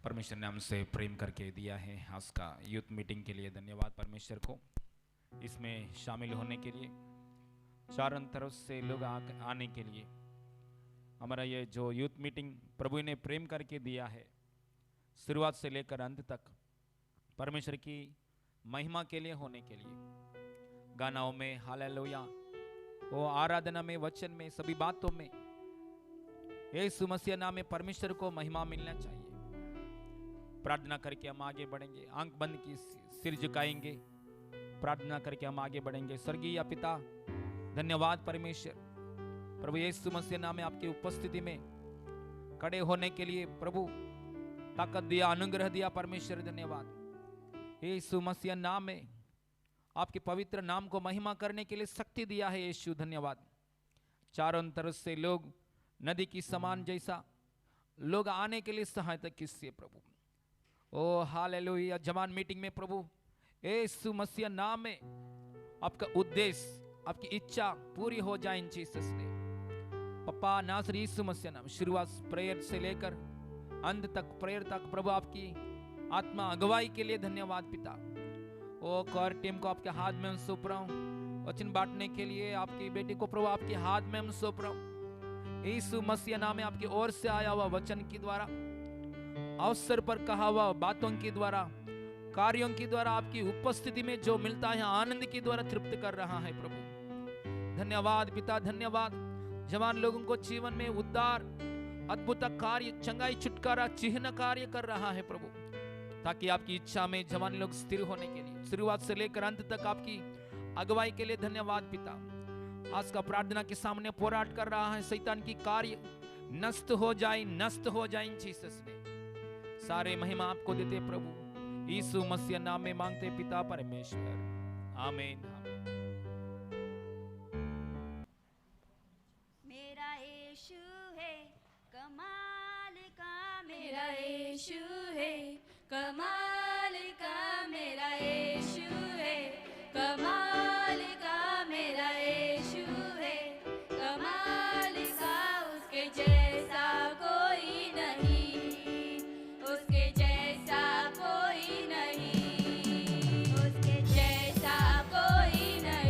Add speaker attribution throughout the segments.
Speaker 1: परमेश्वर ने हमसे प्रेम करके दिया है। आज का यूथ मीटिंग के लिए धन्यवाद परमेश्वर को, इसमें शामिल होने के लिए, चारों तरफ से लोग आने के लिए। हमारा ये जो यूथ मीटिंग प्रभु ने प्रेम करके दिया है, शुरुआत से लेकर अंत तक परमेश्वर की महिमा के लिए होने के लिए, गानाओं में, हालेलुया, वो आराधना में, वचन में, सभी बातों में यीशु मसीह नाम में परमेश्वर को महिमा मिलना चाहिए। प्रार्थना करके हम आगे बढ़ेंगे, आंख बंद की सिर झुकाएंगे, प्रार्थना करके हम आगे बढ़ेंगे। स्वर्गीय पिता, धन्यवाद परमेश्वर, प्रभु यीशु मसीह नाम में आपकी उपस्थिति में खड़े होने के लिए प्रभु ताकत दिया, अनुग्रह दिया परमेश्वर, धन्यवाद। यीशु मसीह नाम में आपके पवित्र नाम को महिमा करने के लिए शक्ति दिया है यीशु, धन्यवाद। चारों तरफ से लोग नदी की समान जैसा लोग आने के लिए सहायता किससे प्रभु। ओ हालेलुया। जवान मीटिंग में प्रभु यीशु मसीह नाम में आपका उद्देश्य, आपकी इच्छा पूरी हो जाए इन जीसस ने। पप्पा नासरी यीशु मसीह नाम, शुरुआत प्रेयर से लेकर अंत तक, प्रेयर तक प्रभु आपकी आत्मा अगुवाई के लिए धन्यवाद पिता। ओ कोर टीम को आपके हाथ में हम सौंप रहा हूँ, वचन बांटने के लिए आपकी बेटी को प्रभु आपके हाथ में हम सौंप रहा हूँ। यीशु मसीह नाम में आपकी ओर से आया हुआ वचन के द्वारा, अवसर पर कहा हुआ बातों के द्वारा, कार्यों के द्वारा, आपकी उपस्थिति में जो मिलता है आनंद के द्वारा तृप्त कर रहा है प्रभु। धन्यवाद पिता, धन्यवाद। जवान लोगों को जीवन में उद्धार, अद्भुत कार्य, चंगाई, छुटकारा, चिन्ह कार्य कर रहा है प्रभु, ताकि आपकी इच्छा में जवान लोग स्थिर होने के लिए, शुरुआत से लेकर अंत तक आपकी अगुवाई के लिए धन्यवाद पिता। आज का प्रार्थना के सामने पोराट कर रहा है, शैतान की कार्य नष्ट हो जाए, नष्ट हो जाए इन जीसस ने। सारे महिमा आपको देते प्रभु, यीशु मसीह नाम में मांगते पिता परमेश्वर, आमीन।
Speaker 2: मेरा यीशु है कमाल का, मेरा यीशु है कमाल का, मेरा यीशु है कमाल का, मेरा यीशु है कमाल का। उसके जैसा कोई नहीं, उसके जैसा कोई नहीं, उसके जैसा कोई नहीं।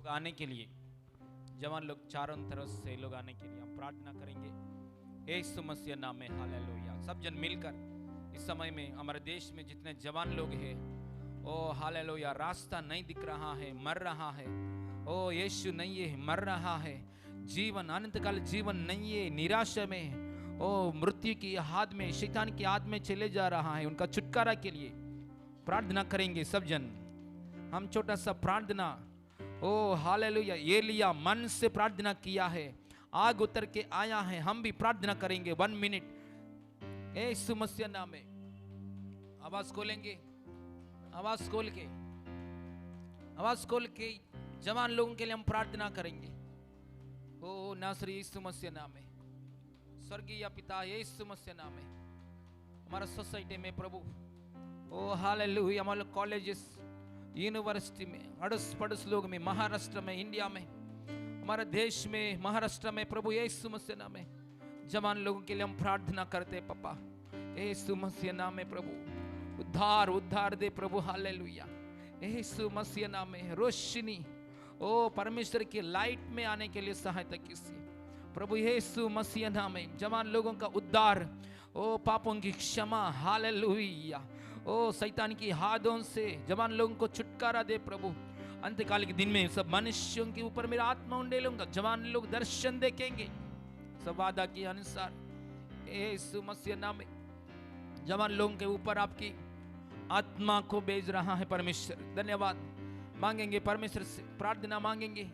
Speaker 1: लोग आने के लिए, जवान लोग चारों तरफ से लोग आने के लिए हम प्रार्थना करेंगे यीशु मसीह नाम में। हालेलुया। सब जन मिलकर इस समय में हमारे देश में जितने जवान लोग हैं, ओ हालेलुया, रास्ता नहीं दिख रहा है, मर रहा है, ओ यीशु नहीं है, मर रहा है, जीवन अनंतकाल जीवन नहीं है, निराशा में, ओ मृत्यु की हाथ में, शैतान की हाथ में चले जा रहा है, उनका छुटकारा के लिए प्रार्थना करेंगे सब जन। हम छोटा सा प्रार्थना, ओ हालेलुया, एलिया मन से प्रार्थना किया है, आग उतर के आया है, हम भी प्रार्थना करेंगे 1 मिनट यीशु मसीह नाम में। आवाज खोलेंगे, आवाज खोल के जवान लोगों के लिए हम प्रार्थना करेंगे। ओ नासरी यीशु मसीह नाम में, स्वर्गीय पिता यीशु मसीह नाम में, हमारा सोसाइटी में प्रभु, ओ हालेलुया, हमारे कॉलेजेस यूनिवर्सिटी में, अड़स पड़ोस लोग में, महाराष्ट्र में, इंडिया में, हमारे देश में, महाराष्ट्र में, प्रभु यीशु मसीह नाम में जवान लोगों के लिए हम प्रार्थना करते हैं पापा, यीशु मसीह नाम में प्रभु उद्धार दे प्रभु। हालेलुया, यीशु मसीह नाम में रोशनी, ओ परमेश्वर की लाइट में आने के लिए सहायता कीजिए प्रभु यीशु मसीह नाम में। जवान लोगों का उद्धार, ओ पापों की क्षमा, हालेलुया, ओ शैतान की हाथों से जवान लोगों को छुटकारा दे प्रभु। अंतकाल के दिन में सब मनुष्यों के ऊपर मेरा आत्मा उंडेलूंगा, जवान लोग दर्शन देखेंगे सब वादा के अनुसार यीशु मसीह नाम में। जवान लोगों के ऊपर आपकी आत्मा को भेज रहा है परमेश्वर, धन्यवाद मांगेंगे परमेश्वर से, प्रार्थना मांगेंगे।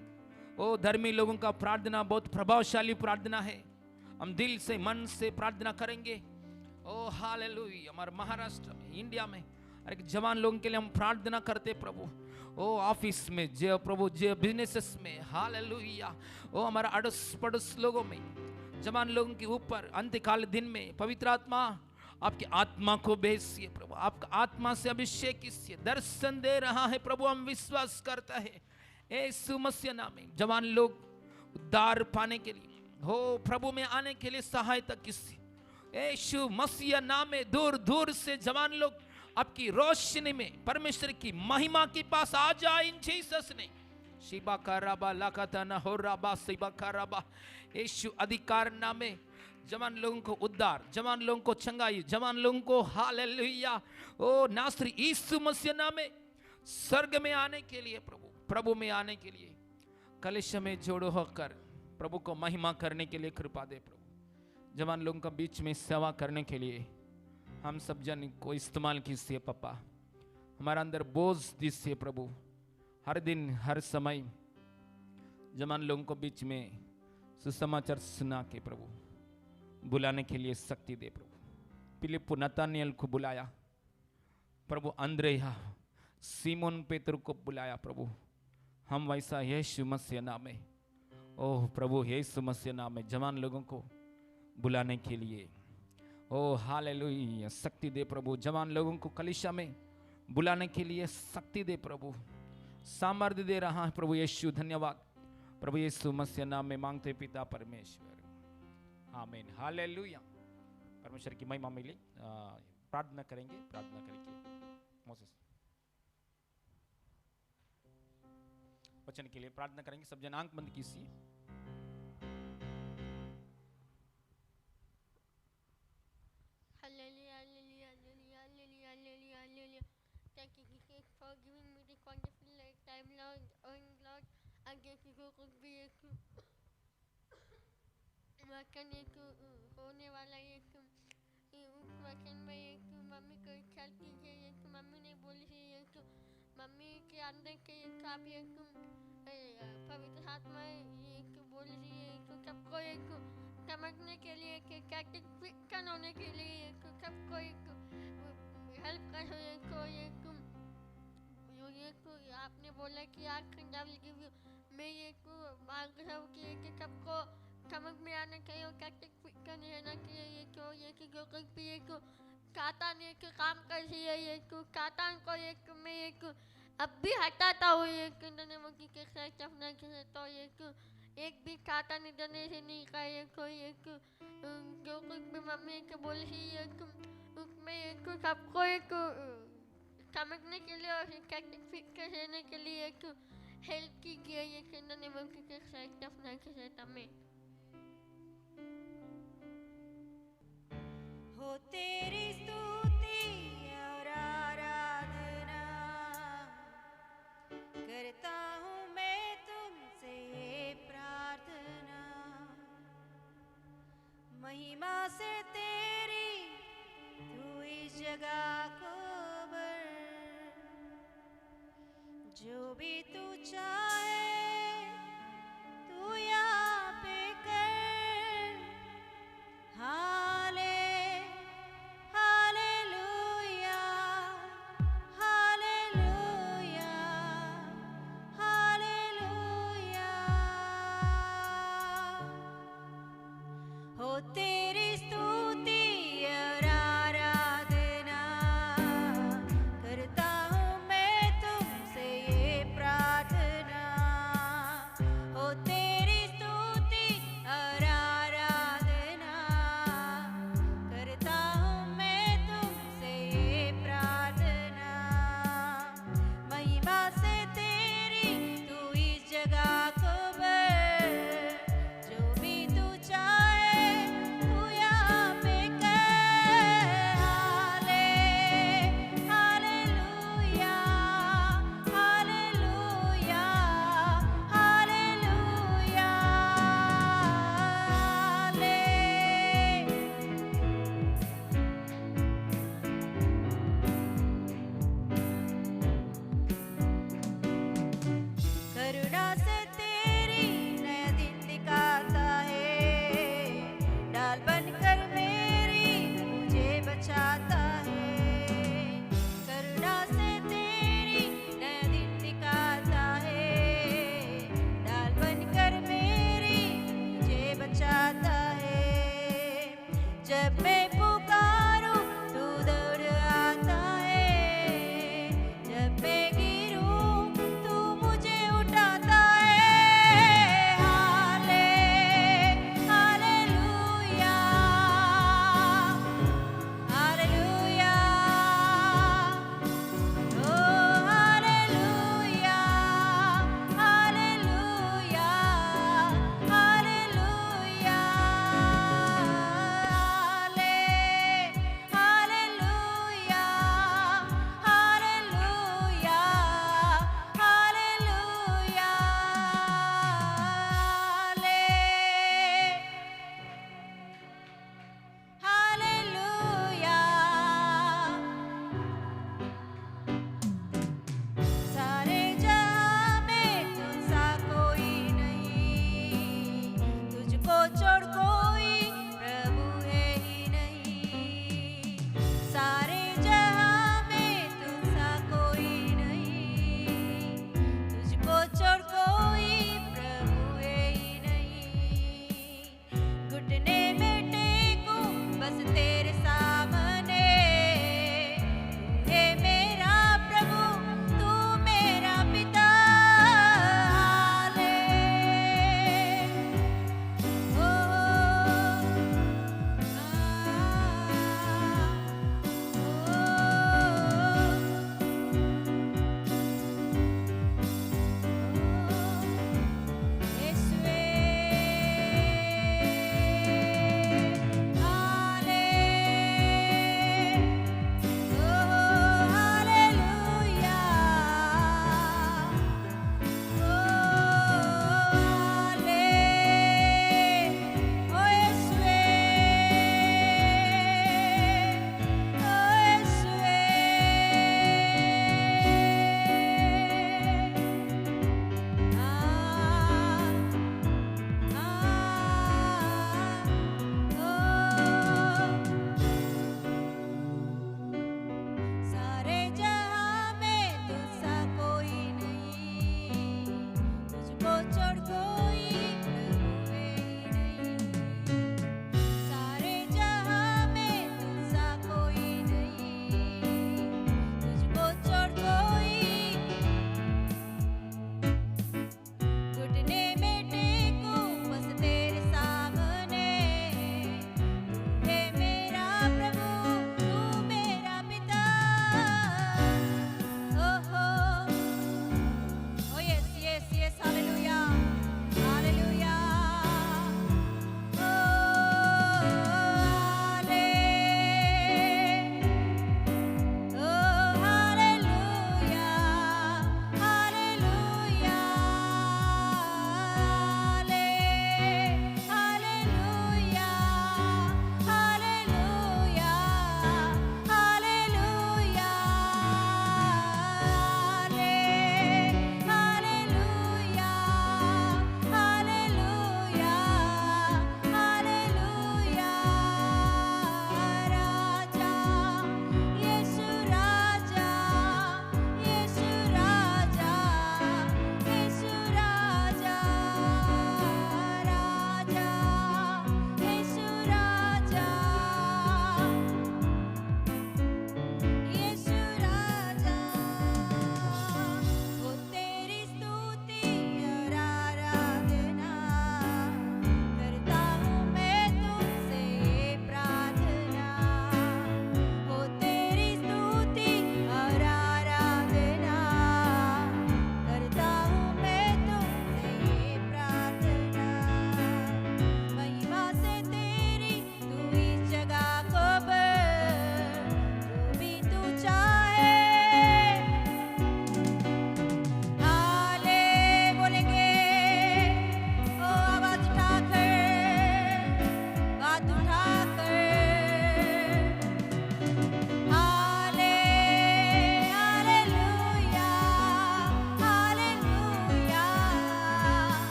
Speaker 1: ओ धर्मी लोगों का प्रार्थना बहुत प्रभावशाली प्रार्थना है, हम दिल से मन से प्रार्थना करेंगे। ओ हालेलुया, हमारे महाराष्ट्र में, इंडिया में एक जवान लोगों के लिए हम प्रार्थना करते प्रभु। ओ ऑफिस में जे प्रभु, जे बिजनेसेस में, हालेलुया, ओ हमारा अड़ोस पड़ोस लोगों में, जवान लोगों के ऊपर अंत्यकाल दिन में पवित्र आत्मा आपकी आत्मा को भेजिए प्रभु, आपका आत्मा से अभिषेक कीजिए, दर्शन दे रहा है प्रभु, हम विश्वास करता है यीशु मसीह नाम में। जवान लोग उद्धार पाने के लिए, हो प्रभु में आने के लिए सहायता कीजिए यीशु मसीह नाम में। दूर दूर से जवान लोग आपकी रोशनी में परमेश्वर की महिमा के पास आ जाए इन जीसस ने। शिबा कराबा लाकाता ना हो राबा शिबा कराबा, यीशु अधिकार नाम में जवान लोगों को उद्धार, जवान लोगों को चंगाई, जवान लोगों को हालेलुया, ओ नासरी यीशु मसीह नाम में स्वर्ग में आने के लिए प्रभु, प्रभु में आने के लिए कलिशा में जोड़ो होकर प्रभु को महिमा करने के लिए कृपा दे प्रभु। जवान लोगों का बीच में सेवा करने के लिए हम सब जन को इस्तेमाल कीजिए पापा, हमारा अंदर बोझ दीजिए प्रभु, हर दिन हर समय जवान लोगों को बीच में सुसमाचार सुना के प्रभु बुलाने के लिए शक्ति दे प्रभु। फिलिप्पु नतानियल को बुलाया प्रभु, अंद्रेया सीमोन पेत्र को बुलाया प्रभु, हम वैसा यीशु मसीह नाम में, ओह प्रभु यीशु मसीह नाम में जवान लोगों को बुलाने के लिए, ओ हालेलुया, शक्ति दे प्रभु। जवान लोगों को कलीसिया में बुलाने के लिए शक्ति दे प्रभु, सामर्थ्य दे रहा है प्रभु यीशु, धन्यवाद प्रभु यीशु मसीह नाम में मांगते पिता परमेश्वर, आमीन, हालेलुया। परमेश्वर की महिमा मिली। प्रार्थना करेंगे, प्रार्थना करेंगे मोसेस वचन के लिए प्रार्थना करेंगे। सब जन आंख बंद कीजिए।
Speaker 3: Hallelujah, hallelujah, hallelujah, hallelujah, hallelujah, hallelujah. Thank you, Jesus, for giving me this wonderful time, Lord. Oh, Lord, I guess you could be a वचन एक होने वाला एक उस वचन में एक मम्मी को इच्छा कीजिए, एक मम्मी ने बोली थी, एक मम्मी के अंदर के काफी एक पवित्र आत्मा एक बोली थी, एक सबको एक समझने के लिए, एक कैटेकिस्ट होने के लिए, एक सबको एक हेल्प कर, एक आपने बोला कि मैं एक मांग रहा हूँ कि सबको समझ में आना चाहिए, कैटेकिस्ट रहना चाहिए, ये क्यों ये कि जो कुछ भी एक कातान एक काम कर रही है, एक कातान को एक मैं एक अब भी हटाता हूँ, एक मुझे के साथ अपना तो एक भी कातान इधर से नहीं का, एक जो कुछ भी मम्मी के बोल रही है, उसमें एक सबको एक समझने के लिए और कैटेकिस्ट रहने के लिए help कीजिए Yesus dan Ibu kita saya daftar kesehatan में
Speaker 2: हो तेरी स्तुति और आराधना करता हूँ मैं तुमसे ये प्रार्थना महिमा से तेरी तू इस जगह को भर जो भी तू चाहे तू यहाँ पे कर हालेलुया हालेलुया हालेलुया हो तेरी स्तुति और आराधना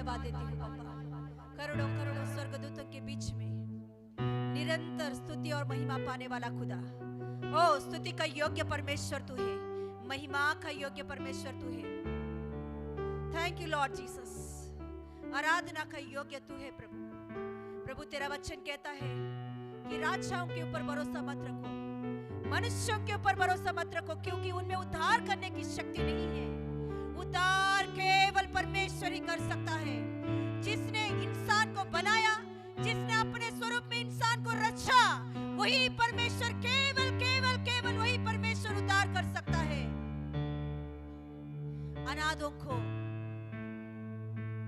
Speaker 2: धन्यवाद देती हूँ पापा। करोड़ों करोड़ों स्वर्गदूतों के बीच में निरंतर स्तुति और महिमा पाने वाला खुदा, ओ स्तुति का योग्य परमेश्वर तू है, महिमा का योग्य परमेश्वर तू है। Thank you lord Jesus. आराधना का योग्य तू है प्रभु। प्रभु तेरा वचन कहता है कि राजाओं के ऊपर भरोसा मत रखो, मनुष्यों के ऊपर भरोसा मत रखो, क्योंकि उनमें उद्धार करने की शक्ति नहीं है। उद्धार केवल परमेश्वर ही कर सकता है। जिसने इंसान को बनाया, जिसने अपने स्वरूप में इंसान को रचा, वही परमेश्वर, केवल केवल केवल वही परमेश्वर उद्धार कर सकता है। अनाथों को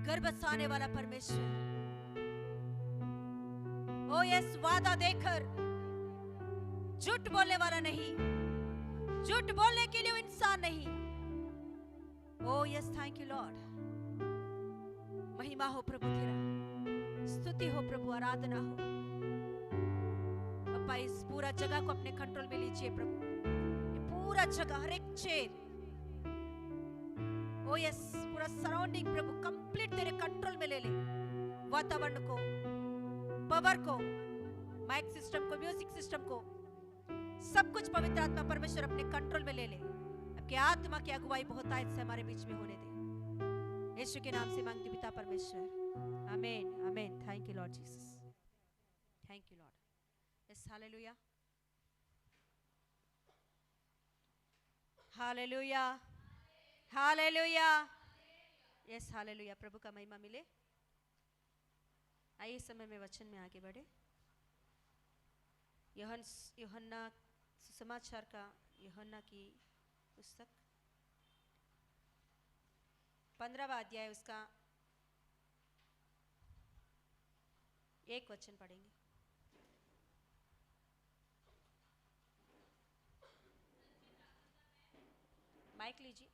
Speaker 2: घर बसाने वाला परमेश्वर, ओ यस, वादा देकर झूठ बोलने वाला नहीं, झूठ बोलने के लिए वो इंसान नहीं। ओ यस, थैंक यू लॉर्ड। महिमा हो प्रभु तेरा, स्तुति हो प्रभु, आराधना हो। अपा इस पूरा जगह को अपने कंट्रोल में लीजिए प्रभु। ये पूरा जगह, हर एक चेयर, ओ यस, पूरा सराउंडिंग प्रभु कंप्लीट तेरे कंट्रोल में ले ले। वातावरण को, पावर को, माइक सिस्टम को, म्यूजिक सिस्टम को, सब कुछ पवित्र आत्मा परमेश्वर अपने कंट्रोल में ले ले। आपकी आत्मा की अगुवाई बहुत आयत से हमारे बीच में होने दे। यीशु के नाम से मांगती पिता परमेश्वर, amen amen. Thank you lord Jesus, thank you lord. Yes, hallelujah hallelujah hallelujah. Yes, hallelujah. प्रभु का महिमा मिले। आइए इस समय में वचन में आगे बढ़े। यूहन्ना सुसमाचार का, यूहन्ना की पुस्तक 15वां अध्याय, उसका 1 वचन पढ़ेंगे। माइक लीजिए।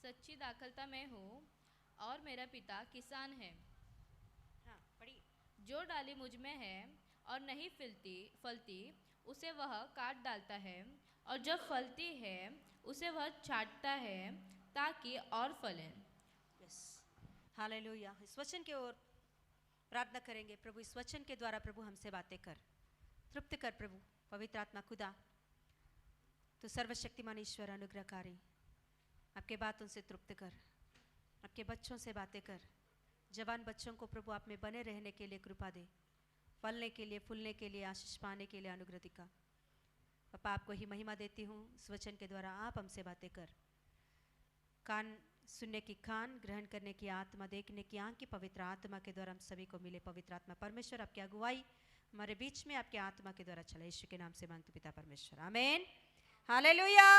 Speaker 4: सच्ची दाखलता मैं हूँ और मेरा पिता किसान है।
Speaker 2: हाँ, पढ़िए।
Speaker 4: जो डाली मुझ में है और नहीं फलती उसे वह काट डालता है, और जब फलती है उसे वह छांटता है ताकि और फले।
Speaker 2: Yes, hallelujah. इस वचन की ओर प्रार्थना करेंगे। प्रभु, इस वचन के द्वारा प्रभु हमसे बातें कर, तृप्त कर प्रभु। पवित्र आत्मा खुदा, तो सर्वशक्तिमान ईश्वर अनुग्रहकारी, आपके बातों से तृप्त कर, आपके बच्चों से बातें कर। जवान बच्चों को प्रभु आप में बने रहने के लिए कृपा दे, फलने के लिए, फूलने के लिए, आशीष पाने के लिए अनुग्रह दिखा। पापा, आपको ही महिमा देती हूँ। इस वचन के द्वारा आप हमसे बातें कर। कान सुनने की कान, ग्रहण करने की आत्मा, देखने की आंख की पवित्र आत्मा के द्वारा हम सभी को मिले। पवित्र आत्मा परमेश्वर, आपकी अगुवाई हमारे बीच में आपके आत्मा के द्वारा चला। यीशु के नाम से मांगते पिता परमेश्वर, आमीन। हालेलुया।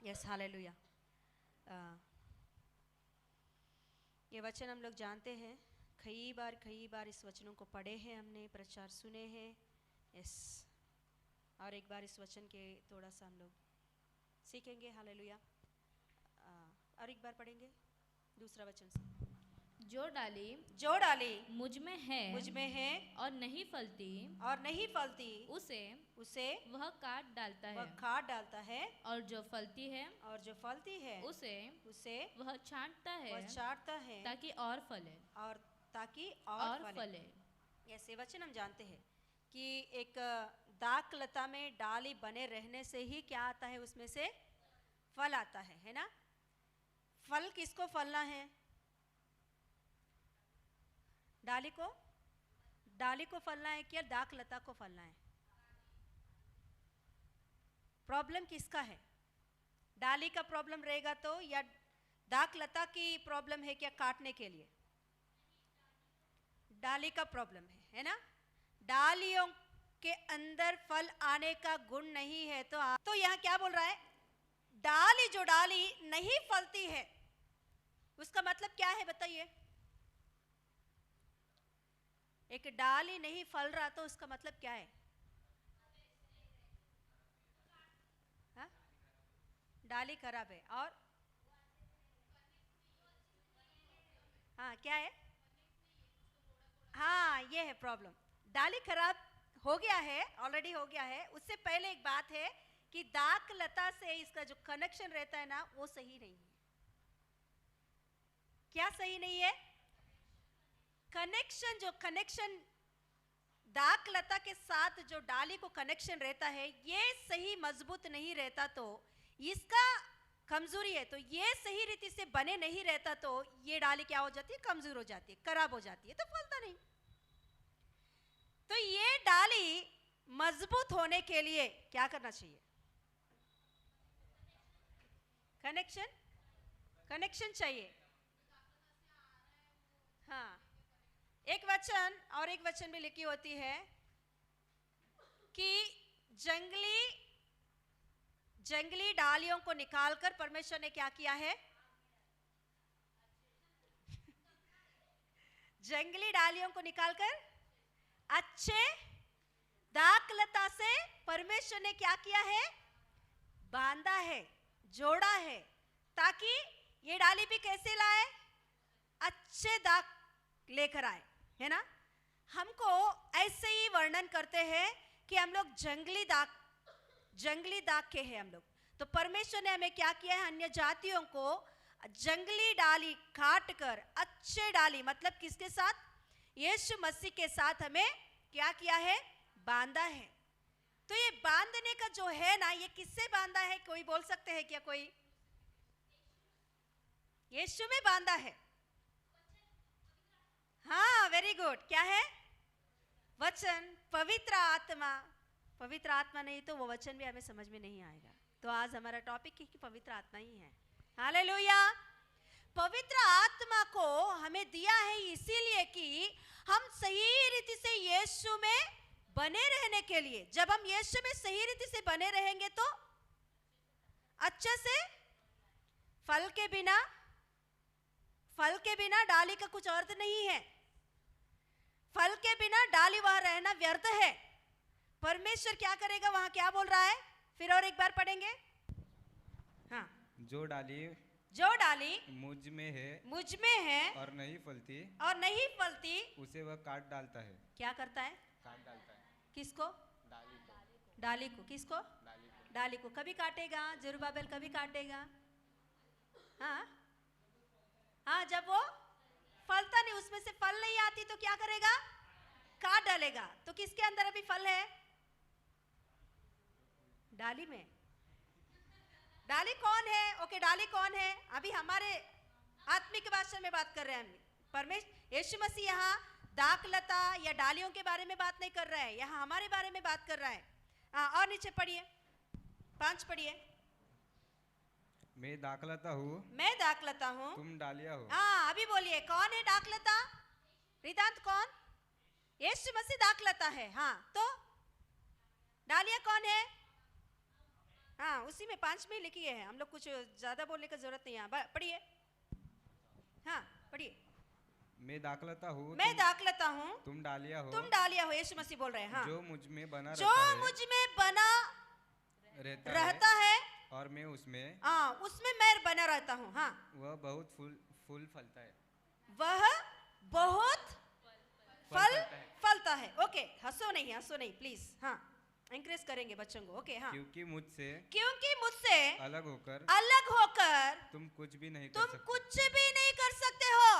Speaker 2: Yes, hallelujah. ये वचन हम लोग जानते हैं, कई बार इस वचनों को पढ़े हैं हमने, प्रचार सुने हैं। यस, और एक बार इस वचन के थोड़ा सा हम लोग सीखेंगे। हालेलुया। और एक बार पढ़ेंगे दूसरा वचन से।
Speaker 4: जो डाली मुझ में है और नहीं फलती उसे वह काट डालता है, और जो फलती है उसे वह छांटता है ताकि और फले।
Speaker 2: ऐसे वचन हम जानते हैं कि एक दाख लता में डाली बने रहने से ही क्या आता है, उसमें से फल आता है ना। फल किसको फलना है? डाली को फलना है क्या दाख लता को फलना है? प्रॉब्लम किसका है? डाली का प्रॉब्लम रहेगा तो, या दाख लता की प्रॉब्लम है क्या काटने के लिए? डाली का प्रॉब्लम है ना। डालियों के अंदर फल आने का गुण नहीं है। तो यहाँ क्या बोल रहा है? जो डाली नहीं फलती है, उसका मतलब क्या है बताइए? एक डाली नहीं फल रहा तो उसका मतलब क्या है? हा? डाली खराब है और हाँ क्या है? हाँ ये है प्रॉब्लम, डाली खराब हो गया है, ऑलरेडी हो गया है। उससे पहले एक बात है कि दाक लता से इसका जो कनेक्शन रहता है ना वो सही नहीं है। क्या सही नहीं है? कनेक्शन, जो कनेक्शन दाक लता के साथ जो डाली को कनेक्शन रहता है ये सही मजबूत नहीं रहता तो इसका कमजोरी है। तो ये सही रीति से बने नहीं रहता तो ये डाली क्या हो जाती है? कमजोर हो जाती है, खराब हो जाती है, तो फलता नहीं। तो ये डाली मजबूत होने के लिए क्या करना चाहिए? कनेक्शन, कनेक्शन चाहिए। हाँ, एक वचन और एक वचन में लिखी होती है कि जंगली डालियों को निकालकर परमेश्वर ने क्या किया है? जंगली डालियों को निकालकर अच्छे दाखलता से परमेश्वर ने क्या किया है? बांधा है, जोड़ा है, ताकि ये डाली भी कैसे लाए? अच्छे दाख लेकर आए, है ना। हमको ऐसे ही वर्णन करते हैं कि हम लोग जंगली दाख के हैं हम लोग। तो परमेश्वर ने हमें क्या किया है? अन्य जातियों को जंगली डाली काट कर अच्छे डाली, मतलब किसके साथ? यीशु मसीह के साथ हमें क्या किया है? बांधा है। तो ये बांधने का जो है ना, ये किससे बांधा है? कोई बोल सकते हैं क्या? कोई? यीशु में बांधा है। हाँ, वेरी गुड। क्या है? वचन, पवित्र आत्मा। पवित्र आत्मा नहीं तो वो वचन भी हमें समझ में नहीं आएगा। तो आज हमारा टॉपिक है कि पवित्र आत्मा ही है। हालेलुया। पवित्र आत्मा को हमें दिया है इसीलिए कि हम सही रीति से यीशु में बने रहने के लिए। जब हम यीशु में सही रीति से बने रहेंगे तो अच्छे से, फल के बिना डाली का कुछ अर्थ नहीं है। फल के बिना डाली वहां रहना व्यर्थ है। परमेश्वर क्या करेगा? वहां क्या बोल रहा है? फिर और एक बार पढ़ेंगे। हाँ, जो डाली मुझ में है
Speaker 5: और नहीं
Speaker 2: फलती
Speaker 5: उसे वह काट डालता है।
Speaker 2: क्या करता है?
Speaker 5: काट डालता है।
Speaker 2: किसको? डाली को। किसको? डाली को। कभी काटेगा? जरुब्बाबेल कभी काटेगा? हाँ, जब वो फलता नहीं, उसमें से फल नहीं आती तो क्या करेगा? काट डालेगा। तो किसके अंदर अभी फल है? डाली में। डाली कौन है? ओके, डाली कौन है? अभी हमारे आत्मिक भाषा में बात कर रहे हैं हम। परमेश्वर यीशु मसीह यहाँ दाखलता या डालियों के बारे में बात नहीं कर रहा है, यहाँ हमारे बारे में बात कर रहा है। और नीचे पढ़िए, 5 पढ़िए।
Speaker 5: मैं दाखलता हूँ, तुम डालियाँ हो।
Speaker 2: हाँ, अभी बोलिए, कौन है दाखलता? रिदांत कौन? यीशु मसीह दाखलता है। हाँ, तो डालियाँ कौन है? हाँ, उसी में 5 में लिखी है। हम लोग कुछ ज्यादा बोलने का जरूरत नहीं है। पढ़िए। हाँ, पढ़िए।
Speaker 5: मैं दाखलता हूँ, तुम
Speaker 2: डालियाँ हो। यीशु मसीह बोल रहे हैं। हाँ,
Speaker 5: जो मुझ में बना
Speaker 2: रहता है
Speaker 5: और मैं उसमें,
Speaker 2: उसमें मैं बना रहता हूँ। हाँ,
Speaker 5: वह बहुत फूल फलता है।
Speaker 2: वह बहुत फल फलता है। ओके, हंसो नहीं प्लीज। हाँ, एंकरेज करेंगे बच्चों को। ओके, हाँ।
Speaker 5: क्योंकि
Speaker 2: मुझसे
Speaker 5: अलग होकर
Speaker 2: तुम
Speaker 5: कुछ भी नहीं
Speaker 2: कर सकते हो।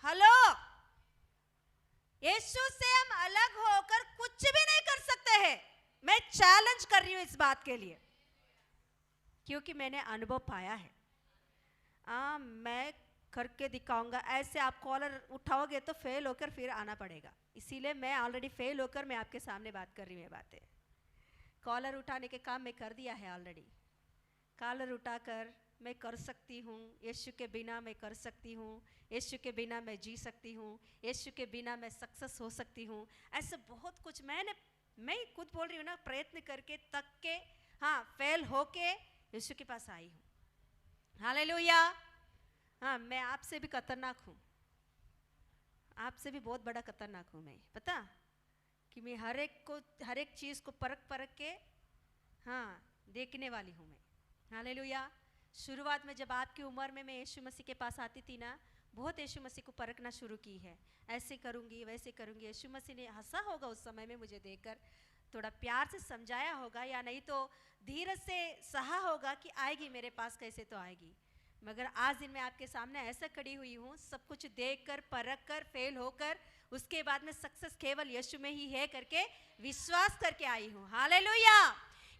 Speaker 2: हेलो, यीशु से हम अलग होकर कुछ भी नहीं कर सकते हैं। मैं चैलेंज कर रही हूं इस बात के लिए, क्योंकि मैंने अनुभव पाया है। मैं करके दिखाऊंगा। ऐसे आप कॉलर उठाओगे तो फेल होकर फिर आना पड़ेगा। इसीलिए मैं ऑलरेडी फेल होकर मैं आपके सामने बात कर रही हूँ। ये बातें कॉलर उठाने के काम मैं कर दिया है ऑलरेडी। कॉलर उठाकर मैं कर सकती हूँ। यीशु के बिना मैं कर सकती हूँ। यीशु के बिना मैं जी सकती हूँ। यीशु के बिना मैं सक्सेस हो सकती हूँ। ऐसे बहुत कुछ मैं खुद बोल रही हूँ ना, प्रयत्न करके तक के, हाँ, फेल होके यीशु के पास आई हूँ। हालेलुया। हाँ, मैं आपसे भी खतरनाक हूँ। आपसे भी बहुत बड़ा खतरनाक हूँ मैं। पता कि मैं हर एक चीज़ को परख के, हाँ, देखने वाली हूँ मैं। हालेलुया। शुरुआत में जब आपकी उम्र में मैं यीशु मसीह के पास आती थी ना, बहुत यीशु मसीह को परखना शुरू की है, ऐसे करूँगी वैसे करूँगी। यीशु मसीह ने हंसा होगा उस समय में मुझे देखकर, थोड़ा प्यार से समझाया होगा, या नहीं तो धीरज से सहा होगा कि आएगी मेरे पास, कैसे तो आएगी। मगर आज दिन मैं आपके सामने ऐसा खड़ी हुई हूँ, सब कुछ देखकर परख कर फेल होकर उसके बाद में सक्सेस केवल यीशु में ही है करके विश्वास करके आई हूँ। हालेलुया।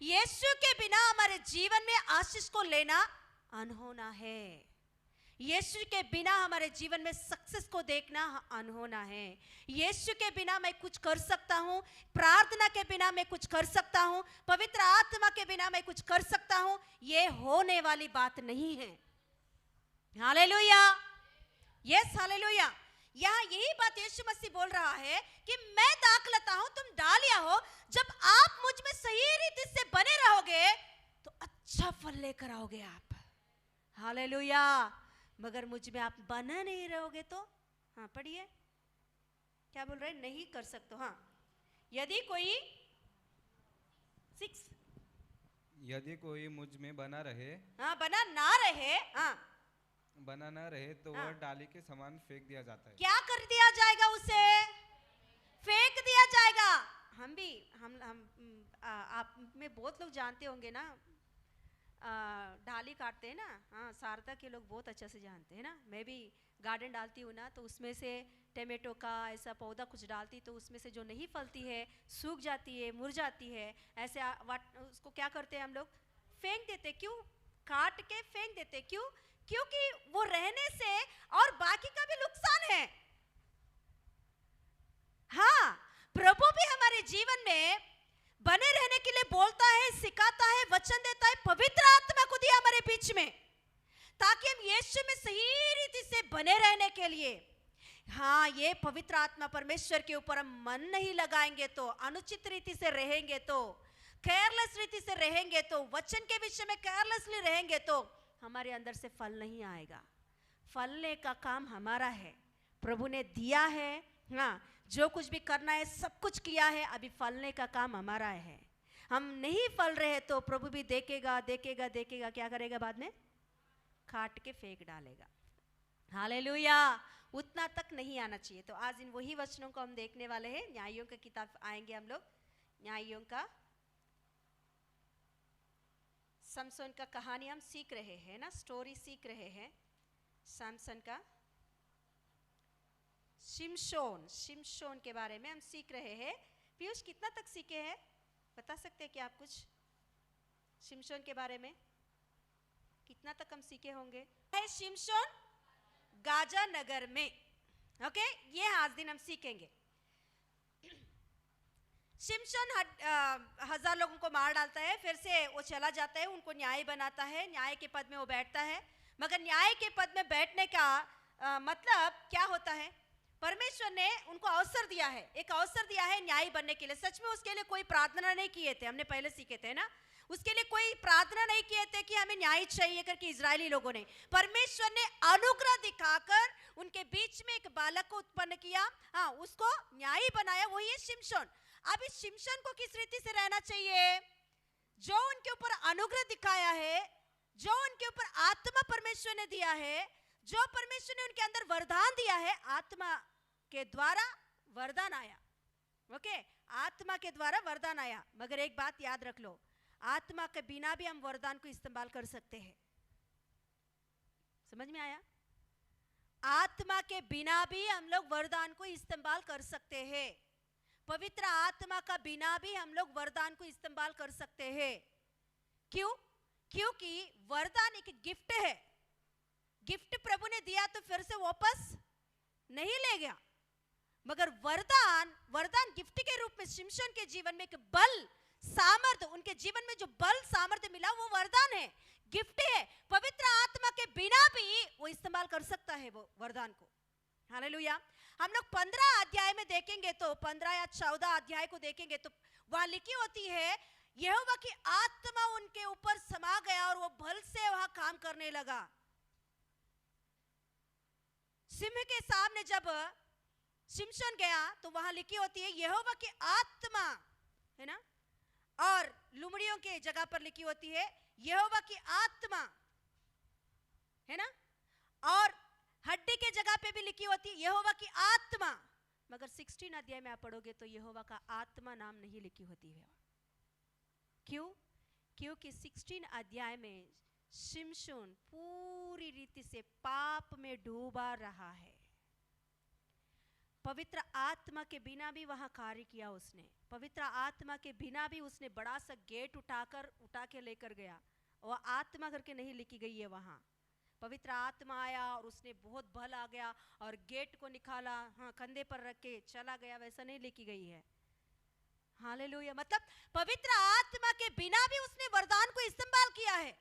Speaker 2: यीशु के बिना हमारे जीवन में आशीष को लेना अनहोना है। यीशु के बिना हमारे जीवन में सक्सेस को देखना अनहोना है। यीशु के बिना मैं कुछ कर सकता हूँ, प्रार्थना के बिना मैं कुछ कर सकता हूँ, पवित्र आत्मा के बिना मैं कुछ कर सकता हूँ, ये होने वाली बात नहीं है। Hallelujah, yes hallelujah. यहाँ यही बात यीशु मसीह बोल रहा है कि मैं दाखलता हूं, तुम डालिया हो। जब आप मुझ में सही रीति से बने रहोगे तो अच्छा फल लेकर आओगे आप। हालेलुया। मगर मुझ में आप बना नहीं रहोगे तो, हाँ पढ़िए क्या बोल रहे हैं, नहीं कर सकते। हाँ, यदि कोई 6,
Speaker 5: यदि कोई मुझ में बना रहे,
Speaker 2: हाँ बना ना रहे, हाँ
Speaker 5: बना ना रहे तो
Speaker 2: हाँ।
Speaker 5: वह डाली के समान फेंक दिया जाता है।
Speaker 2: क्या कर दिया जाएगा, उसे फेंक दिया जाएगा। हम भी हम आप में बहुत लोग जानते होंगे ना, डाली काटते हैं ना, हाँ सारदा के लोग बहुत अच्छा से जानते हैं ना। मैं भी गार्डन डालती हूँ ना, तो उसमें से टमाटो का ऐसा पौधा कुछ डालती, तो उसमें से जो नहीं फलती है, सूख जाती है, मुरझाती है, ऐसे उसको क्या करते हैं हम लोग, फेंक देते। क्यों? काट के फेंक देते। क्यों? क्योंकि वो रहने से और बाकी का भी नुकसान है। हाँ, प्रभु भी हमारे जीवन में बने रहने के लिए बोलता है, सिखाता है, वचन देता है, पवित्र आत्मा को दिया हमारे बीच में, ताकि हम यीशु में सही रीति से बने रहने के लिए। हाँ, ये पवित्र आत्मा परमेश्वर के ऊपर हम मन नहीं लगाएंगे तो, अनुचित रीति से रहेंगे तो, केयरलेस रीति से रहेंगे तो, वचन के विषय में केयरलेसली रहेंगे तो हमारे अंदर से फल नहीं आएगा। फलने का काम हमारा है, प्रभु ने दिया है। हाँ, जो कुछ भी करना है सब कुछ किया है, अभी फलने का काम हमारा है। हम नहीं फल रहे तो प्रभु भी देखेगा देखेगा देखेगा, क्या करेगा? बाद में काट के फेंक डालेगा। हालेलुया। उतना तक नहीं आना चाहिए। तो आज इन वही वचनों को हम देखने वाले हैं। न्यायों का किताब आएंगे हम लोग, न्यायों का, समसन का कहानी हम सीख रहे हैं ना, स्टोरी सीख रहे हैं समसन का। शिमशोन के बारे में हम सीख रहे हैं। पीयूष कितना तक सीखे हैं, बता सकते हैं क्या आप कुछ शिमशोन के बारे में? कितना तक हम सीखे होंगे? है शिमशोन गाजा नगर में। ओके, ये आज दिन हम सीखेंगे। शिमशोन 1000 लोगों को मार डालता है, फिर से वो चला जाता है, उनको न्याय बनाता है, न्याय के पद में वो बैठता है। मगर न्याय के पद में बैठने का मतलब क्या होता है? परमेश्वर ने उनको अवसर दिया है, एक अवसर दिया है न्याय बनने के लिए। सच में उसके लिए कोई प्रार्थना नहीं किए थे, हमने पहले सीखे थे ना, उसके लिए कोई प्रार्थना नहीं किए थे कि हमें न्याय चाहिए करके इजरायली लोगों ने। परमेश्वर ने अनुग्रह दिखाकर उनके बीच में एक बालक को उत्पन्न किया, हाँ उसको न्यायी बनाया, वही है शिमशोन। अब इस शिमशोन को किस रीति से रहना चाहिए? जो उनके ऊपर अनुग्रह दिखाया है, जो उनके ऊपर आत्मा परमेश्वर ने दिया है, जो परमेश्वर ने उनके अंदर वरदान दिया है, आत्मा के द्वारा वरदान आया। ओके, आत्मा के द्वारा वरदान आया। मगर एक बात याद रख लो, आत्मा के बिना भी हम वरदान को इस्तेमाल कर सकते हैं। समझ में आया? आत्मा के बिना भी हम लोग वरदान को इस्तेमाल कर सकते हैं। पवित्र आत्मा का बिना भी हम लोग वरदान को इस्तेमाल कर सकते हैं। क्यों? क्योंकि वरदान एक गिफ्ट है। गिफ्ट प्रभु ने दिया तो फिर से वापस नहीं ले गया। मगर वरदान गिफ्ट के रूप में शिमशोन के जीवन में एक बल सामर्थ्य, उनके जीवन में जो बल सामर्थ्य मिला वो वरदान है, गिफ्ट है। पवित्र आत्मा के बिना भी वो इस्तेमाल कर सकता है वो वरदान को। हालेलुया। हम लोग 15 अध्याय में देखेंगे तो 15 या 14 अध्याय को देखेंगे तो वहां लिखी होती है, यहोवा की आत्मा उनके ऊपर समा गया और वो बल से वहां काम करने लगा। सिंह के सामने जब शिमशोन गया तो वहां लिखी होती है यहोवा की आत्मा, है ना, और लुमड़ियों के जगह पर लिखी होती है यहोवा की आत्मा है ना, और हड्डी के जगह पे भी लिखी होती यहोवा की आत्मा, मगर 16 अध्याय में आप पढ़ोगे तो यहोवा का आत्मा नाम नहीं लिखी होती है। क्यों? क्योंकि 16 अध्याय में शिमशोन पूरी रीति से पाप में डूबा रहा है। पवित्र आत्मा के बिना भी वहां कार्य किया उसने, पवित्र आत्मा के बिना भी उसने बड़ा सा गेट उठा के लेकर गया, और आत्मा करके नहीं लिखी गई है वहां। पवित्र आत्मा आया और उसने बहुत बल आ गया और गेट को निकाला, हाँ कंधे पर रख के चला गया, वैसा नहीं लिखी गई है। हालेलुया। मतलब पवित्र आत्मा के बिना भी उसने वरदान को इस्तेमाल किया है,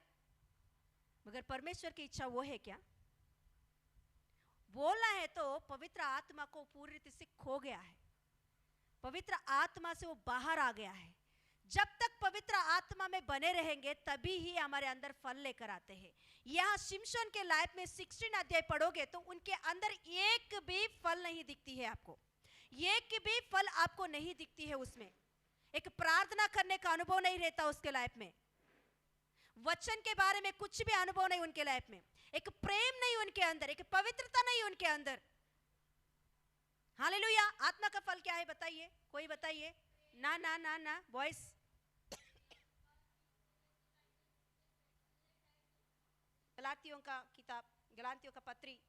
Speaker 2: मगर परमेश्वर की इच्छा वो है क्या? बोलना है तो पवित्र आत्मा को पूरी रीति से खो गया है, पवित्र आत्मा से वो बाहर आ गया है। जब तक पवित्र आत्मा में बने रहेंगे तभी ही हमारे अंदर फल लेकर आते हैं। यहाँ शिमशोन के लाइफ में 16 अध्याय पढ़ोगे तो उनके अंदर एक भी फल नहीं दिखती है आपको, एक भी फल आपको नहीं दिखती है उसमें। एक प्रार्थना करने का अनुभव नहीं रहता उसके लाइफ में, वचन के बारे में कुछ भी अनुभव नहीं उनके लाइफ में, एक प्रेम नहीं उनके अंदर, एक पवित्रता नहीं उनके अंदर। हालेलुया। आत्मा का फल क्या है बताइए, कोई बताइए? ना ना ना ना वॉइस। गलातियों का किताब, गलातियों का पत्री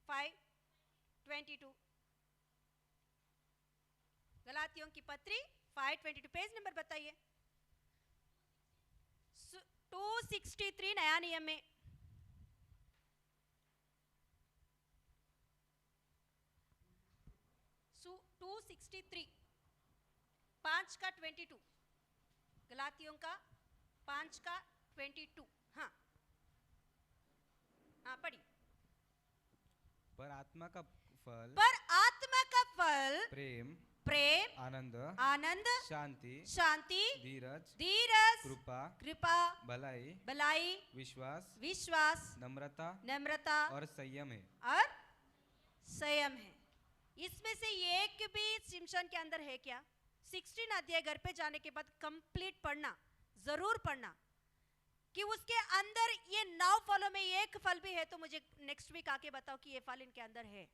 Speaker 2: 5:22, गलातियों की पत्री 5:22, पेज नंबर बताइए। 263 नया नियम में। सो 263 5 का 22, गलातियों का 5 का 22। हाँ हाँ पढ़ी।
Speaker 5: पर आत्मा का फल प्रेम, आनंद, शांति,
Speaker 2: धीरज, कृपा, भलाई, विश्वास, नम्रता
Speaker 5: और संयम है।
Speaker 2: इसमें से एक भी शिमशोन के अंदर है क्या? 16 अध्याय घर पे जाने के बाद कंप्लीट पढ़ना, जरूर पढ़ना कि उसके अंदर ये 9 फलों में एक फल भी है तो मुझे नेक्स्ट वीक आके बताओ कि ये फल इनके अंदर है।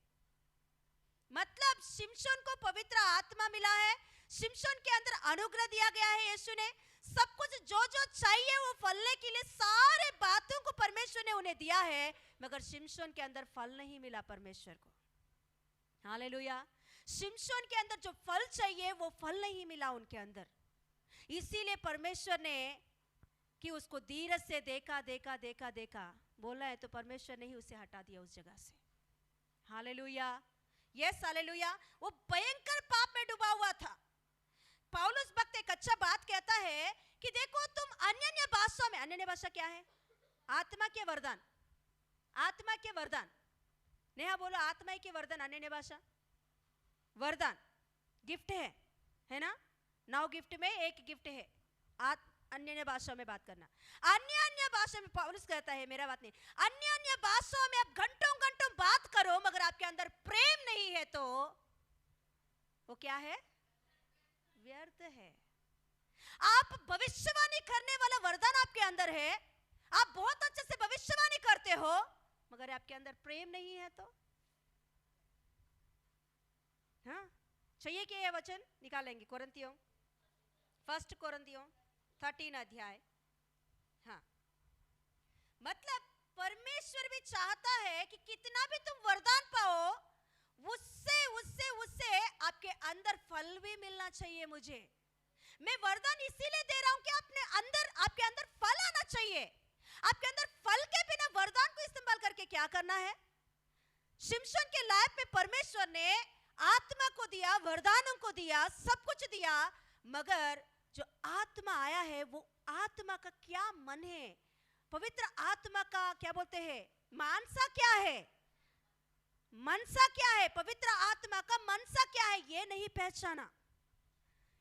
Speaker 2: मतलब शिमशोन को पवित्र आत्मा मिला है, शिमशोन के अंदर अनुग्रह दिया गया है, यीशु ने सब कुछ जो जो चाहिए वो फलने के लिए सारे बातों को परमेश्वर ने उन्हें दिया है, मगर शिमशोन के अंदर फल नहीं मिला परमेश्वर को। हालेलुया। शिमशोन के अंदर जो फल चाहिए वो फल नहीं मिला उनके अंदर, इसीलिए परमेश्वर ने कि उसको धीरज से देखा बोला है तो परमेश्वर ने ही उसे हटा दिया उस जगह से। हालेलुया। Yes hallelujah. वो भयंकर पाप में डूबा हुआ था। पौलुस भक्त एक अच्छा बात कहता है कि देखो तुम अन्य भाषाओं में, अन्य भाषा क्या है? आत्मा के वरदान, आत्मा के वरदान। नेहा बोलो आत्मा के वरदान, अन्य भाषा वरदान गिफ्ट है ना? 9 गिफ्ट में एक गिफ्ट है अन्य भाषा में बात करना। अन्य भाषा में पौलुस कहता है, मेरा बात नहीं, अन्य भाषाओं में आप घंटों बात करो मगर आपके अंदर प्रेम नहीं है तो वो क्या है? व्यर्थ है। आप भविष्यवाणी करने वाला वरदान आपके अंदर है, आप बहुत अच्छे से भविष्यवाणी करते हो मगर आपके अंदर प्रेम नहीं है तो हाँ चाहिए कि ये वचन निकालेंगे। कोरिन्थियों 1 कोरिन्थियों 13 अध्याय। हाँ मतलब परमेश्वर भी चाहता है कि कितना भी तुम वरदान पाओ उससे आपके अंदर फल भी मिलना चाहिए। मुझे मैं वरदान इसीलिए दे रहा हूं कि आपके अंदर फल आना चाहिए। आपके अंदर फल के बिना वरदान को इस्तेमाल करके क्या करना है? शिमशोन के लाइफ में परमेश्वर ने आत्मा को दिया, वरदानों को दिया, सब कुछ दिया, मगर जो आत्मा आया है वो आत्मा का क्या मन है? पवित्र आत्मा का क्या बोलते हैं? मानसा क्या है? मनसा क्या है? पवित्र आत्मा का मनसा क्या है ये नहीं पहचाना,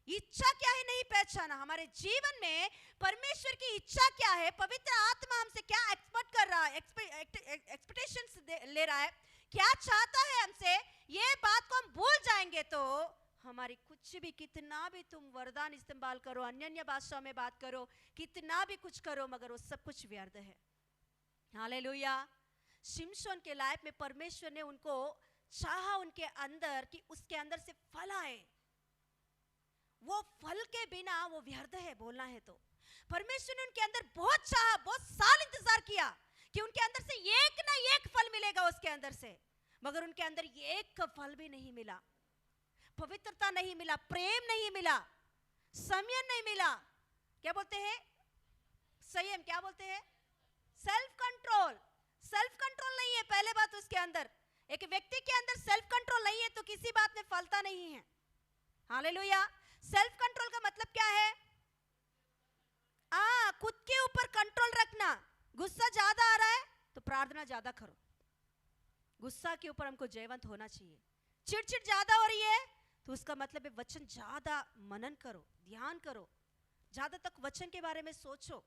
Speaker 2: इच्छा क्या है नहीं पहचाना। हमारे जीवन में परमेश्वर की इच्छा क्या है, पवित्र आत्मा हमसे क्या एक्सपेक्ट कर रहा है, एक्सपेक्टेशंस ले रहा है, क्या चाहता है हमसे, ये बात को हम भूल जाएंगे तो हमारी कुछ भी, कितना भी तुम वरदान इस्तेमाल करो, अन्य अन्य भाषाओं में बात करो, कितना भी कुछ करो, मगर वो सब कुछ व्यर्थ है। हालेलुया। शिमशोन के लाइफ में परमेश्वर ने उनको चाहा उनके अंदर कि उसके अंदर से फल आए। वो फल के बिना वो व्यर्थ है, बोलना है तो। परमेश्वर ने उनके अंदर बहुत चाहा, बहुत साल इंतजार किया कि उनके अंदर से एक ना एक फल मिलेगा उसके अंदर से, मगर उनके अंदर एक का फल भी नहीं मिला। पवित्रता नहीं मिला, प्रेम नहीं मिला, संयम नहीं मिला। क्या बोलते हैं? संयम। क्या बोलते हैं? Self control. सेल्फ कंट्रोल नहीं है पहले बात उसके अंदर। एक व्यक्ति के अंदर सेल्फ कंट्रोल नहीं है तो किसी बात में फलता नहीं है। हालेलुया। सेल्फ कंट्रोल का मतलब क्या है? खुद के ऊपर कंट्रोल रखना। गुस्सा ज्यादा आ रहा है तो प्रार्थना ज्यादा करो, गुस्सा के ऊपर हमको जयवंत होना चाहिए। चिड़चिड़ ज्यादा हो रही है तो उसका मतलब है वचन ज्यादा मनन करो, ध्यान करो, ज्यादा तक वचन के बारे में सोचो।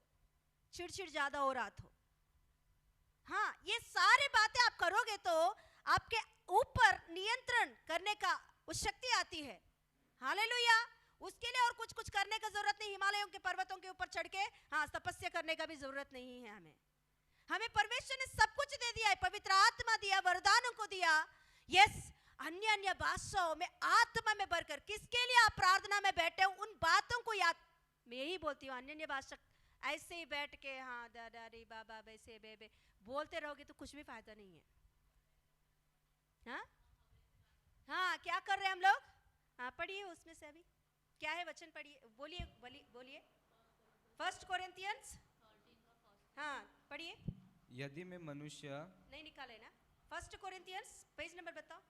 Speaker 2: चिड़चिड़ ज्यादा हो रहा तो हाँ, ये सारी बातें आप करोगे तो आपके ऊपर नियंत्रण करने का उस शक्ति आती है। हालेलुया। उसके लिए और कुछ करने का जरूरत नहीं। हिमालयों के पर्वतों के ऊपर चढ़ के तपस्या करने का भी जरूरत नहीं है। हमें परमेश्वर ने सब कुछ दे दिया है, पवित्र आत्मा दिया, वरदानों को दिया। यस, अन्य अन्य भाषाओं में आत्मा में भरकर, किसके लिए आप प्रार्थना में बैठे हो उन बातों को याद। मैं यही बोलती हूँ, अन्य अन्य भाषा ऐसे ही बैठ के दादा रे बाबा वैसे बेबे बोलते रहोगे तो कुछ भी फायदा नहीं है। क्या कर रहे हैं हम लोग? पढ़िए उसमें से अभी क्या है वचन, पढ़िए, बोलिए। 1 कोरिन्थियंस पढ़िए।
Speaker 5: यदि मैं मनुष्य
Speaker 2: नहीं निकाले ना? 1 कोरिन्थियंस पेज नंबर बताओ।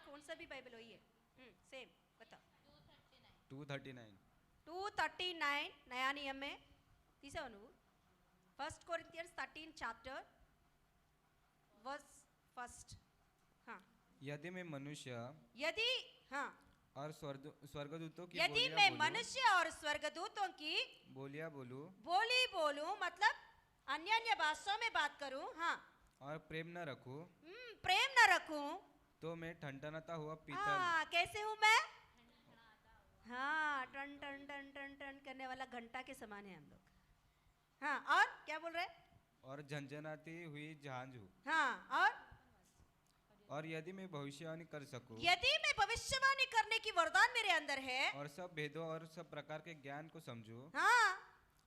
Speaker 2: कौन सा भी बाइबल हो ये? सेम बताओ। 239 नया नियम में तीसरा अनुवाद। 1 कोरिन्थियंस 13 चैप्टर वर्स 1।
Speaker 5: यदि मैं मनुष्य और स्वर्गदूतों की
Speaker 2: यदि मैं मनुष्य और स्वर्गदूतों की
Speaker 5: बोली
Speaker 2: बोलूं मतलब अन्य अन्य भाषाओं में बात करूं,
Speaker 5: और प्रेम न रखूं तो मैं ठनठनाता हुआ पीतल।
Speaker 2: कैसे हूं मैं? टन टन टन टन टन करने वाला घंटा के समान है हम लोग। और क्या बोल रहे?
Speaker 5: और झंझनाती हुई झांझ हूं। और यदि मैं भविष्यवाणी कर सकूं,
Speaker 2: यदि मैं भविष्यवाणी करने की वरदान मेरे अंदर है,
Speaker 5: और सब भेदों और सब प्रकार के ज्ञान को समझूं,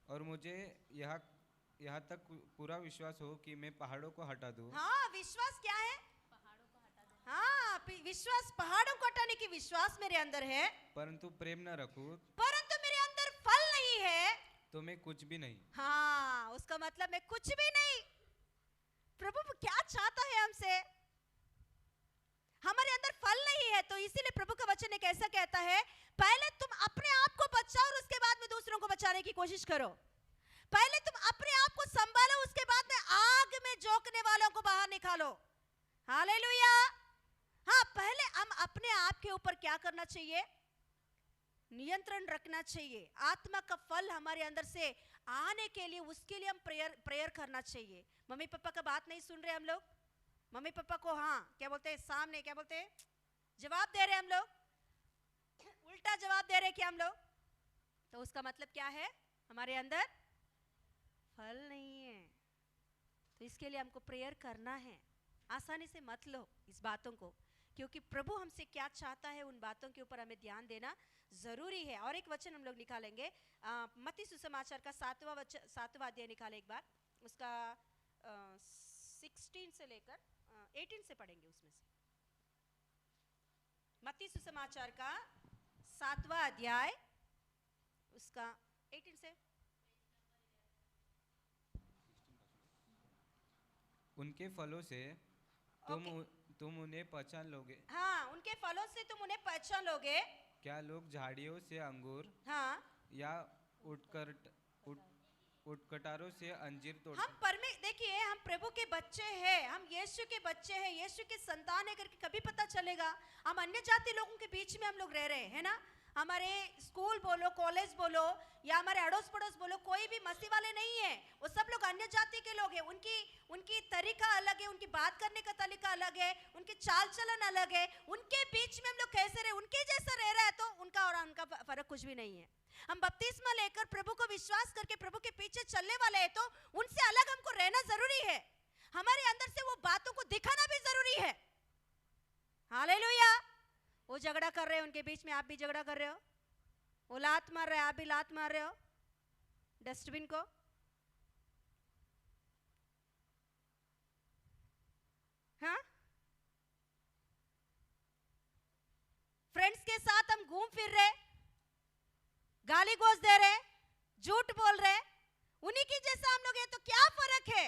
Speaker 5: और मुझे यहाँ तक पूरा विश्वास हो कि मैं पहाड़ों को हटा दूं।
Speaker 2: विश्वास क्या है? विश्वास पहाड़ों को हटाने की विश्वास मेरे अंदर है, परंतु
Speaker 5: प्रेम न रखूं,
Speaker 2: परंतु मेरे अंदर फल नहीं है
Speaker 5: तो मैं कुछ भी नहीं।
Speaker 2: उसका मतलब मैं कुछ भी नहीं। प्रभु क्या चाहता है हमसे? हमारे अंदर फल नहीं है तो इसीलिए प्रभु का वचन एक ऐसा कहता है, पहले तुम अपने आप को बचाओ और उसके बाद में दूसरों को बचाने की कोशिश करो। पहले तुम अपने आप को संभालो, उसके बाद में आग में झोंकने वालों को बाहर निकालो। हालेलुया। पहले हम अपने आप के ऊपर क्या करना चाहिए? नियंत्रण रखना चाहिए। आत्मा का फल हमारे अंदर से आने के लिए, उसके लिए हम प्रेयर करना चाहिए। मम्मी पापा का बात नहीं सुन रहे हम लोग, मम्मी पापा को क्या बोलते हैं, सामने क्या बोलते हैं, जवाब दे रहे हम लोग, उल्टा जवाब दे रहे क्या हम लोग, तो उसका मतलब क्या है? हमारे अंदर फल नहीं है। तो इसके लिए हमको प्रेयर करना है। आसानी से मत लो इस बातों को, क्योंकि प्रभु हमसे क्या चाहता है उन बातों के ऊपर हमें ध्यान देना जरूरी है। और एक वचन हम लोग निकालेंगे, मत्ती सुसमाचार का 7वां अध्याय निकाले एक बार, उसका 16 से लेकर 18 से पढ़ेंगे। उसमें से मत्ती सुसमाचार का 7वां अध्याय उसका 18 से।
Speaker 5: उनके फलों से तुम उन्हें पहचान लोगे।
Speaker 2: उनके फलों से तुम उन्हें पहचान लोगे।
Speaker 5: क्या लोग झाड़ियों से अंगूर या उटकटारों से अंजीर तोड़ते?
Speaker 2: देखिए, हम प्रभु के बच्चे हैं, हम यीशु के बच्चे हैं, यीशु के संतान है करके कभी पता चलेगा? हम अन्य जाति लोगों के बीच में हम लोग रह रहे हैं ना, हमारे स्कूल बोलो, कॉलेज बोलो या हमारे अड़ोस पड़ोस बोलो, कोई भी मसीह वाले नहीं है। वो सब लोग अन्य जाति के लोग हैं। उनकी तरीका अलग है, उनकी बात करने का तरीका अलग है, उनकी चाल चलन अलग है। उनके बीच में हम लोग कैसे रहे, उनके जैसा रह रहा है तो उनका और उनका फर्क कुछ भी नहीं है। हम बपतिस्मा लेकर प्रभु को विश्वास करके प्रभु के पीछे चलने वाले हैं तो उनसे अलग हमको रहना जरूरी है। हमारे अंदर से वो बातों को दिखाना भी जरूरी है। हालेलुया। वो झगड़ा कर रहे हैं, उनके बीच में आप भी झगड़ा कर रहे हो। वो लात मार रहे हैं, आप भी लात मार रहे हो डस्टबिन को। हाँ, फ्रेंड्स के साथ हम घूम फिर रहे, गाली गोज दे रहे, झूठ बोल रहे, उन्हीं की जैसा हम लोग हैं तो क्या फर्क है?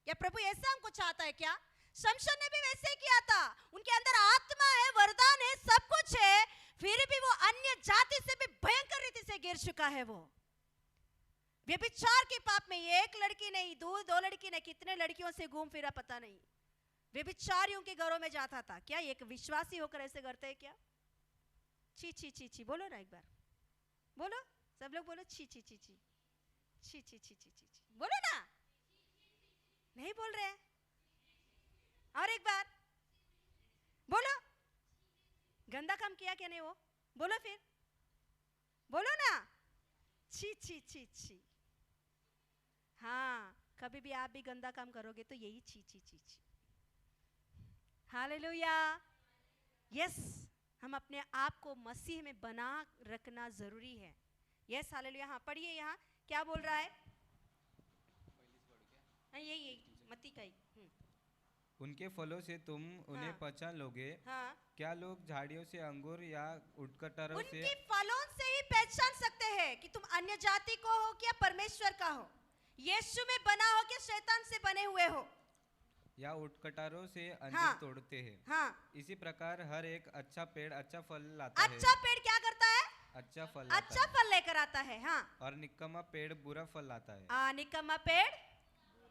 Speaker 2: या प्रभु ऐसा हमको चाहता है क्या? शमशन ने भी वैसे ही किया था। उनके अंदर आत्मा है, वरदान है, सब कुछ है, फिर भी वो अन्य जाति से भी भयंकर रीति से गिर चुका है। वो व्यभिचार के पाप में एक लड़की नहीं, दो लड़की नहीं, कितने लड़कियों से घूम फिरा पता नहीं। व्यभिचारियों के घरों में जाता था। क्या एक विश्वासी होकर ऐसे करते हैं क्या? छी छी छी छी बोलो ना एक बार, बोलो सब लोग बोलो, छी छी छी छी छी छी छी छी छी बोलो ना। नहीं बोल रहे हैं? और एक बार बोलो, गंदा काम किया क्या नहीं? वो बोलो, फिर बोलो ना, छी छी छी छी। हाँ, कभी भी आप भी गंदा काम करोगे तो यही छी छी छी छी। हालेलुया। यस, हम अपने आप को मसीह में बना रखना जरूरी है। Yes, hallelujah. हाँ, पढ़िए यहाँ क्या बोल रहा है। हाँ, यही मत्ती का ही।
Speaker 5: उनके फलों से तुम उन्हें
Speaker 2: हाँ।
Speaker 5: पहचान लोगे।
Speaker 2: हाँ,
Speaker 5: क्या लोग झाड़ियों से अंगूर या उटकटरों से?
Speaker 2: उनकी फलों से ही पहचान सकते हैं कि तुम अन्य जाति को हो क्या परमेश्वर का हो, यीशु में बना हो क्या शैतान से बने हुए हो।
Speaker 5: या उटकटरों से अंजीर
Speaker 2: हाँ।
Speaker 5: तोड़ते हैं।
Speaker 2: हाँ,
Speaker 5: इसी प्रकार हर एक अच्छा पेड़ अच्छा फल लाता है।
Speaker 2: अच्छा पेड़ क्या करता है?
Speaker 5: अच्छा फल लाता
Speaker 2: अच्छा
Speaker 5: है।
Speaker 2: फल लेकर आता है। हाँ,
Speaker 5: और निकम्मा पेड़ बुरा फल लाता है।
Speaker 2: निकम्मा पेड़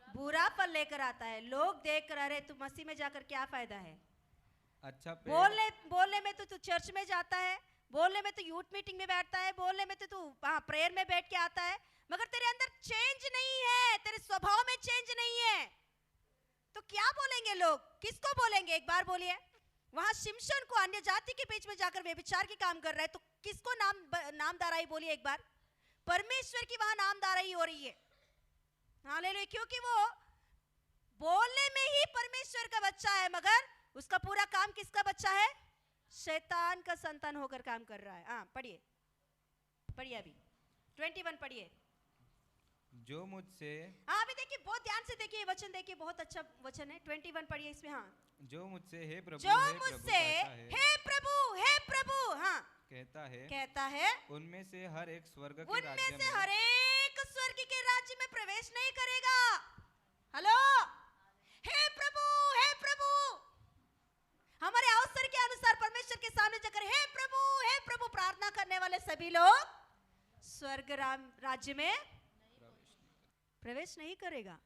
Speaker 2: बुरा फल लेकर आता है। लोग देख कर, अरे तू मसीह में जाकर क्या फायदा है?
Speaker 5: अच्छा पेड़
Speaker 2: बोलने में तो तू चर्च में जाता है, बोलने में तो यूथ मीटिंग में बैठता है, बोलने में तो तू प्रेयर में बैठ के आता है, मगर तेरे अंदर चेंज नहीं है, तेरे स्वभाव में चेंज नहीं है, तो क्या बोलेंगे लोग? किसको बोलेंगे? एक बार बोलिए। वहां शिमशोन को अन्य जाति के बीच में जाकर व्यभिचार के काम कर रहा है तो किसको नामदाराई बोलिए एक बार? परमेश्वर की वहां नामदाराई हो रही है। हालेलुया। क्योंकि वो बोलने में ही परमेश्वर का बच्चा है, मगर उसका पूरा काम किसका बच्चा है? शैतान का संतान होकर काम कर रहा है। हाँ, पढ़िए पढ़िए, अभी 21 पढ़िए।
Speaker 5: जो मुझसे,
Speaker 2: हाँ अभी देखिए, बहुत ध्यान से देखिए, वचन देखिए, बहुत अच्छा वचन है। 21 पढ़िए इसमें। हाँ,
Speaker 5: जो मुझसे हे प्रभु,
Speaker 2: जो
Speaker 5: हे प्रभु
Speaker 2: मुझसे हे प्रभु हाँ कहता है,
Speaker 5: उनमें से हर एक स्वर्ग के
Speaker 2: उनमें
Speaker 5: राज्य
Speaker 2: से
Speaker 5: में,
Speaker 2: हर एक स्वर्ग के राज्य में प्रवेश नहीं करेगा। हेलो, हे प्रभु हमारे अवसर के अनुसार परमेश्वर के सामने जाकर हे प्रभु प्रार्थना करने वाले सभी लोग स्वर्ग राज्य में प्रवेश नहीं करेगा।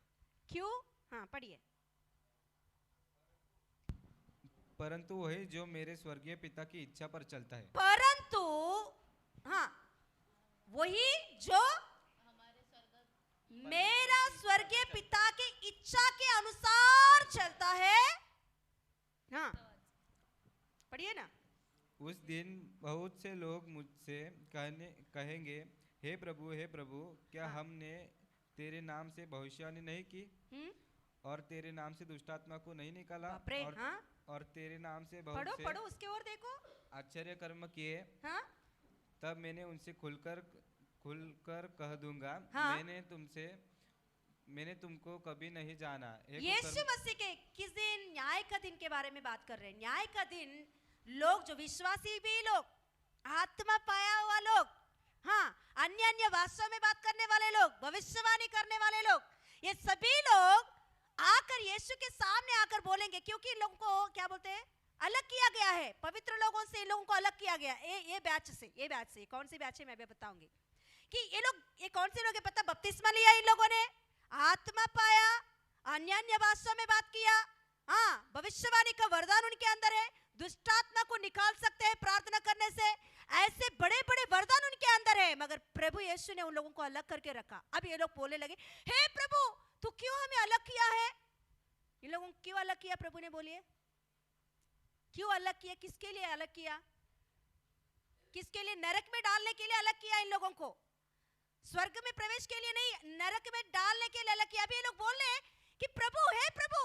Speaker 2: क्यों? हाँ, पढ़िए।
Speaker 5: परंतु वही जो मेरे स्वर्गीय पिता की इच्छा पर चलता है।
Speaker 2: परंतु हाँ, वही जो मेरा स्वर्गीय पिता की इच्छा के अनुसार चलता है। हाँ, पढ़िए ना।
Speaker 5: उस दिन बहुत से लोग मुझसे कहेंगे, हे प्रभु, क्या
Speaker 2: हाँ।
Speaker 5: हमने तेरे नाम से भविष्यवाणी नहीं की और तेरे नाम से दुष्टात्मा को नहीं निकाला और तेरे नाम से बहुत से
Speaker 2: पढ़ो उसके और देखो
Speaker 5: आश्चर्य कर्म किए?
Speaker 2: हाँ?
Speaker 5: तब मैंने उनसे खुलकर कह दूंगा,
Speaker 2: हाँ?
Speaker 5: मैंने तुमको कभी नहीं जाना।
Speaker 2: यीशु मसीह के किस दिन? न्याय का दिन के बारे में बात कर रहे हैं। न्याय का दिन लोग जो विश्वासी भी लोग, आत्मा पाया हुआ लोग, हाँ, अन्य भाषा में बात करने वाले लोग, भविष्यवाणी करने वाले लोग, ये सभी लोग आकर यीशु के सामने आकर बोलेंगे, क्योंकि लोगों को क्या बोलते हैं? अलग किया गया है। पवित्र लोगों से लोगों को अलग किया गया। ये बैच से कौन सी बैच है मैं भी बताऊंगी कि ये कौन से लोग है पता? बपतिस्मा लिया इन लोगों ने, आत्मा पाया, अन्य भाषा में बात किया, हाँ, भविष्यवाणी का वरदान उनके अंदर है, दुष्टात्मा को निकाल सकते हैं प्रार्थना करने से, ऐसे बड़े बड़े वरदान उनके अंदर है, मगर प्रभु यीशु ने उन लोगों को अलग करके रखा। अब ये लोग बोलने लगे, हे प्रभु तू क्यों हमें अलग किया है? इन लोगों को क्यों अलग किया प्रभु ने? बोलिए क्यों अलग किया? किसके लिए अलग किया? किसके लिए? नरक में डालने के लिए अलग किया इन लोगों को, स्वर्ग में प्रवेश के लिए नहीं, नरक में डालने के लिए अलग किया। अभी ये लोग बोल रहे हैं कि प्रभु, हे प्रभु,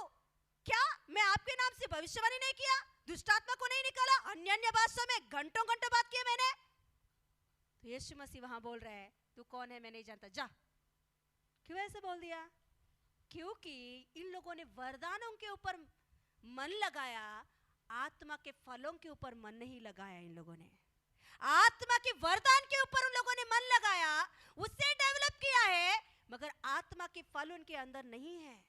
Speaker 2: क्या मैं आपके नाम से भविष्यवाणी नहीं किया, दुष्ट आत्मा को नहीं निकाला, अन्य अन्य भाषा में घंटों घंटों बात किए मैंने? तो यीशु मसीह वहां बोल रहे हैं, तू कौन है मैं नहीं जानता, जा। क्यों ऐसे बोल दिया? क्योंकि इन लोगों ने वरदानों के ऊपर मन लगाया, आत्मा के फलों के ऊपर मन नहीं लगाया। इन लोगों ने आत्मा के वरदान के ऊपर उन लोगों ने मन लगाया, उससे डेवलप किया है, मगर आत्मा के फल उनके अंदर नहीं है।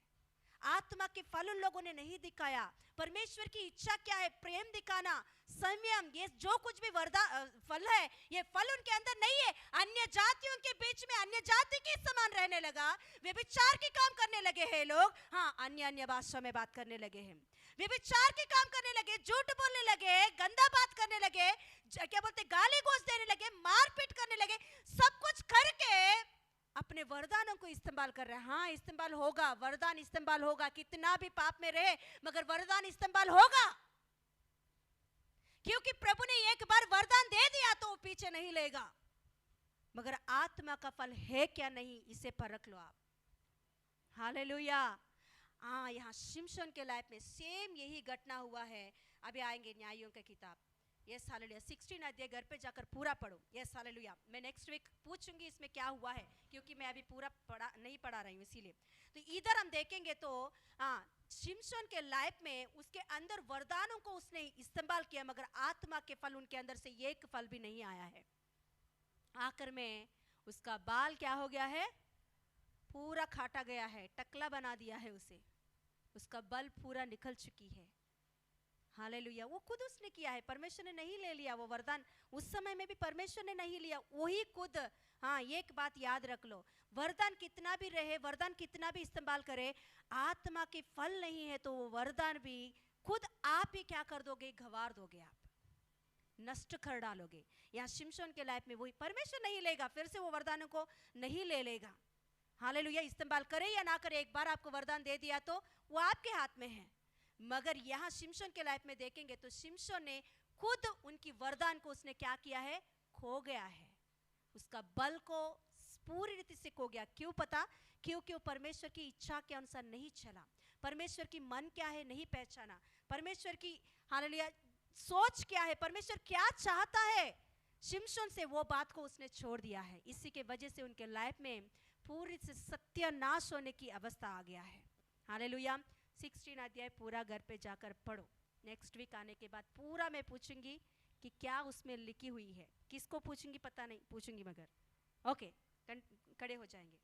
Speaker 2: आत्मा के फल उन लोगों ने नहीं दिखाया। परमेश्वर की इच्छा क्या है? प्रेम दिखाना, संयम, ये जो कुछ भी फल है, ये फल उनके अंदर नहीं है। अन्य जातियों के बीच में अन्य जाति के समान रहने लगा, व्यभिचार के काम करने लगे हैं लोग। हाँ, अन्य अन्य भाषा में बात करने लगे हैं, व्यभिचार के काम करने लगे, झूठ बोलने लगे, गंदा बात करने लगे, क्या बोलते, गाली गलौज देने लगे, मारपीट करने लगे, सब कुछ करके अपने वरदानों को इस्तेमाल कर रहे हैं। हाँ, इस्तेमाल होगा, वरदान इस्तेमाल होगा, कितना भी पाप में रहे मगर वरदान इस्तेमाल होगा, क्योंकि प्रभु ने एक बार वरदान दे दिया तो वो पीछे नहीं लेगा। मगर आत्मा का फल है क्या नहीं, इसे परख लो आप। हालेलुया। हाँ, यहाँ शिमशोन के लाइफ में सेम यही घटना हुआ है। अभी आएंगे न्यायों की किताब, यस हालेलुया 16 अध्याय घर पे जाकर पूरा पढ़ो। Yes hallelujah. मैं नेक्स्ट वीक पूछूंगी इसमें क्या हुआ है, क्योंकि मैं अभी पूरा नहीं पढ़ा रही हूँ इसीलिए। तो इधर हम देखेंगे तो शिमशोन के लाइफ में उसके अंदर वरदानों को उसने इस्तेमाल किया, मगर आत्मा के फल उनके अंदर से एक फल भी नहीं आया है। आखिर में उसका बाल क्या हो गया है? पूरा काटा गया है, टकला बना दिया है उसे, उसका बल पूरा निकल चुकी है। हालेलुया। वो खुद उसने किया है, परमेश्वर ने नहीं ले लिया वो वरदान। उस समय में भी परमेश्वर ने नहीं लिया, वही खुद। हाँ, एक बात याद रख लो, वरदान कितना भी रहे, वरदान कितना भी इस्तेमाल करे, आत्मा के फल नहीं है तो वो वरदान भी खुद आप ही क्या कर दोगे? गंवार दोगे, आप नष्ट कर डालोगे। यहाँ शिमशोन के लाइफ में वही, परमेश्वर नहीं लेगा, फिर से वो वरदानों को नहीं ले लेगा। हालेलुया। इस्तेमाल करे या ना करे, एक बार आपको वरदान दे दिया तो वो आपके हाथ में है। मगर यहाँ शिमशोन के लाइफ में देखेंगे तो शिमशोन ने खुद उनकी वरदान को उसने क्या किया है? खो गया है, उसका बल को पूरी रीति से खो गया। क्यों पता? क्योंकि वो परमेश्वर की इच्छा के अनुसार नहीं चला, परमेश्वर की मन क्या है नहीं पहचाना, परमेश्वर की हालेलुया सोच क्या है, परमेश्वर क्या चाहता है, शिमशोन से वो बात को उसने छोड़ दिया है। इसी के वजह से उनके लाइफ में पूरी से सत्यानाश होने की अवस्था आ गया है। हालेलुया। 16 अध्याय पूरा घर पे जाकर पढ़ो। नेक्स्ट वीक आने के बाद पूरा मैं पूछूंगी कि क्या उसमें लिखी हुई है। किसको पूछूंगी पता नहीं, पूछूंगी मगर। ओके, खड़े हो जाएंगे।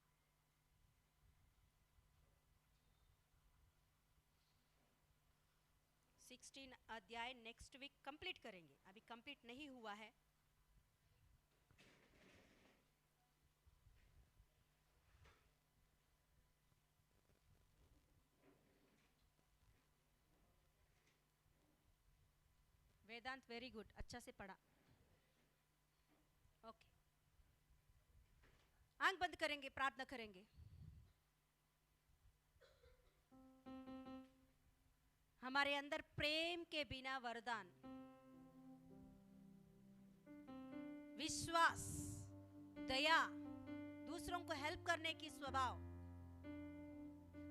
Speaker 2: सिक्सटीन अध्याय नेक्स्ट वीक कंप्लीट करेंगे, अभी कंप्लीट नहीं हुआ है। वेदांत वेरी गुड, अच्छा से पढ़ा। ओके, आंख बंद करेंगे, प्रार्थना करेंगे। हमारे अंदर प्रेम के बिना वरदान, विश्वास, दया, दूसरों को हेल्प करने की स्वभाव,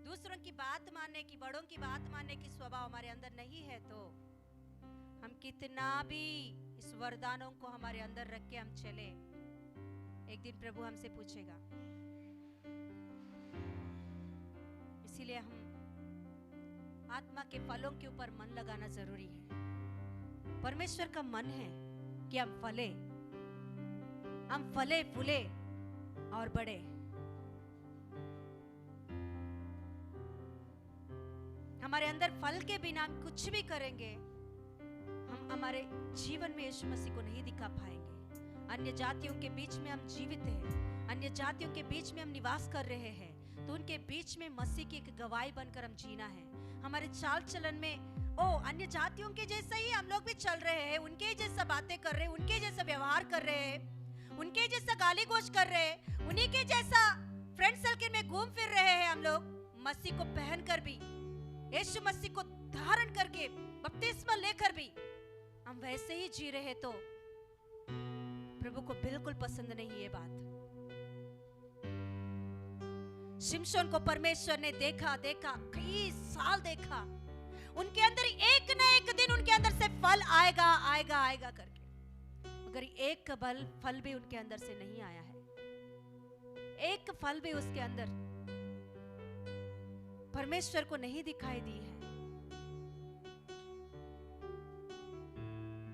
Speaker 2: दूसरों की बात मानने की, बड़ों की बात मानने की स्वभाव हमारे अंदर नहीं है तो हम कितना भी इस वरदानों को हमारे अंदर रख के हम चले, एक दिन प्रभु हमसे पूछेगा। इसीलिए हम आत्मा के फलों के ऊपर मन लगाना जरूरी है। परमेश्वर का मन है कि हम फले फूले और बढ़े। हमारे अंदर फल के बिना हम कुछ भी करेंगे, हम हमारे जीवन में यीशु मसीह को नहीं दिखा पाएंगे। अन्य जातियों के बीच में हम जीवित हैं, अन्य जातियों के बीच में हम निवास कर रहे हैं, तो उनके बीच में मसीह की एक गवाही बनकर हम जीना है। हमारे चाल चलन में ओ अन्य जातियों के जैसा ही हम लोग भी चल रहे हैं, उनके जैसा बातें कर रहे हैं, उनके जैसा व्यवहार कर रहे हैं, उनके जैसा गाली गलौज कर रहे हैं, उन्हीं के जैसा फ्रेंड सर्किल में घूम फिर रहे हैं। हम लोग मसीह को पहनकर भी, यीशु मसीह को धारण करके, बपतिस्मा लेकर भी हम वैसे ही जी रहे तो प्रभु को बिल्कुल पसंद नहीं ये बात। शिमशोन को परमेश्वर ने देखा, कई साल देखा, उनके अंदर एक न एक दिन उनके अंदर से फल आएगा आएगा आएगा करके, मगर एक फल भी उनके अंदर से नहीं आया है। एक फल भी उसके अंदर परमेश्वर को नहीं दिखाई दी है।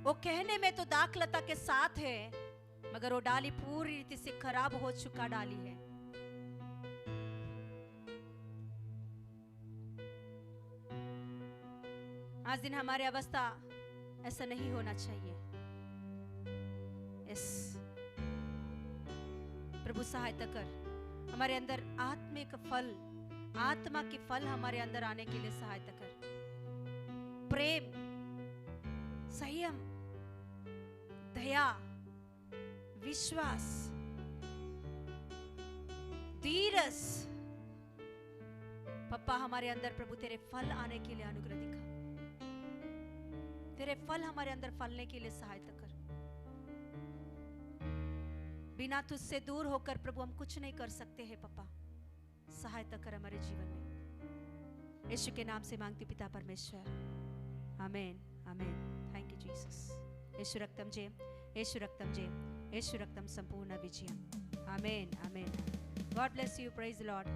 Speaker 2: वो कहने में तो दाखलता के साथ है, मगर वो डाली पूरी रीति से खराब हो चुका डाली है। आज दिन हमारी अवस्था ऐसा नहीं होना चाहिए। इस प्रभु सहायता कर, हमारे अंदर आत्मिक फल, आत्मा के फल हमारे अंदर आने के लिए सहायता कर। प्रेम, संयम, दया, विश्वास, धीरज, पप्पा हमारे अंदर प्रभु तेरे फल आने के लिए अनुग्रह दिखा। तेरे फल हमारे अंदर फलने के लिए सहायता कर। बिना तुझसे दूर होकर प्रभु हम कुछ नहीं कर सकते हैं। पापा सहायता कर हमारे जीवन में, यीशु के नाम से मांगती पिता परमेश्वर, amen amen. Thank you Jesus. यीशु रक्तम जय, यीशु रक्तम जय, यीशु रक्तम संपूर्ण विजय। Amen amen. God bless you, praise the Lord.